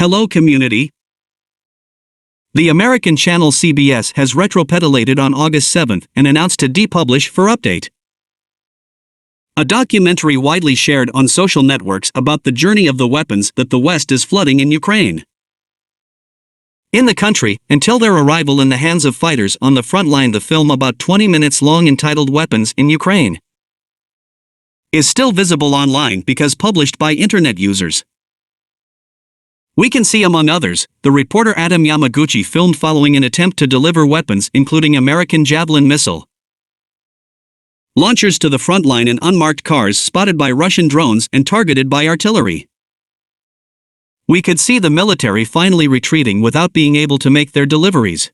Hello community. The American channel CBS has retropedated on August 7th and announced to depublish for update a documentary widely shared on social networks about the journey of the weapons that the West is flooding in Ukraine. In the country, until their arrival in the hands of fighters on the front line, the film, about 20 minutes long, entitled Weapons in Ukraine, is still visible online because published by internet users. We can see, among others, the reporter Adam Yamaguchi filmed following an attempt to deliver weapons including American Javelin missile launchers to the front line, and unmarked cars spotted by Russian drones and targeted by artillery. We could see the military finally retreating without being able to make their deliveries.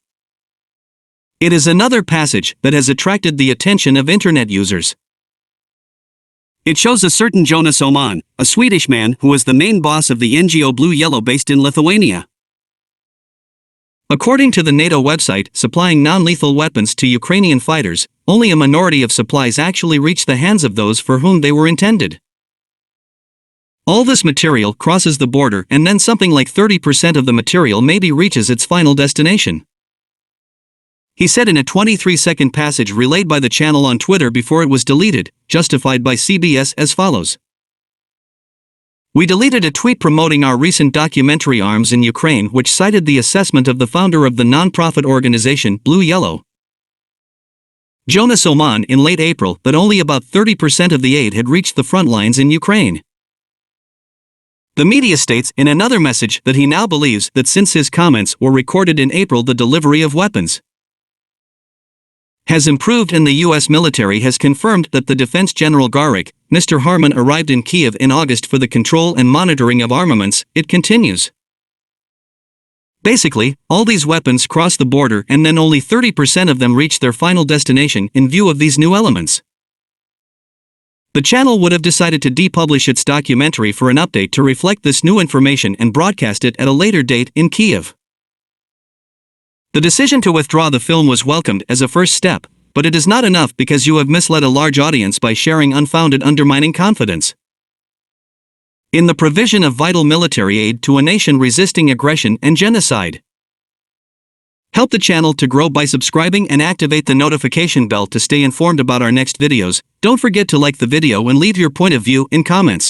It is another passage that has attracted the attention of internet users. It shows a certain Jonas Oman, a Swedish man who was the main boss of the NGO Blue Yellow based in Lithuania. According to the NATO website supplying non-lethal weapons to Ukrainian fighters, only a minority of supplies actually reach the hands of those for whom they were intended. All this material crosses the border, and then something like 30% of the material maybe reaches its final destination. He said in a 23-second passage relayed by the channel on Twitter before it was deleted, justified by CBS, as follows. We deleted a tweet promoting our recent documentary Arms in Ukraine, which cited the assessment of the founder of the non-profit organization Blue Yellow, Jonas Oman, in late April, that only about 30% of the aid had reached the front lines in Ukraine. The media states in another message that he now believes that since his comments were recorded in April, the delivery of weapons has improved, and the U.S. military has confirmed that the Defense General Garik, Mr. Harman, arrived in Kiev in August for the control and monitoring of armaments. It continues. Basically, all these weapons cross the border, and then only 30% of them reach their final destination in view of these new elements. The channel would have decided to depublish its documentary for an update to reflect this new information and broadcast it at a later date in Kiev. The decision to withdraw the film was welcomed as a first step, but it is not enough because you have misled a large audience by sharing unfounded, undermining confidence in the provision of vital military aid to a nation resisting aggression and genocide. Help the channel to grow by subscribing and activate the notification bell to stay informed about our next videos. Don't forget to like the video and leave your point of view in comments.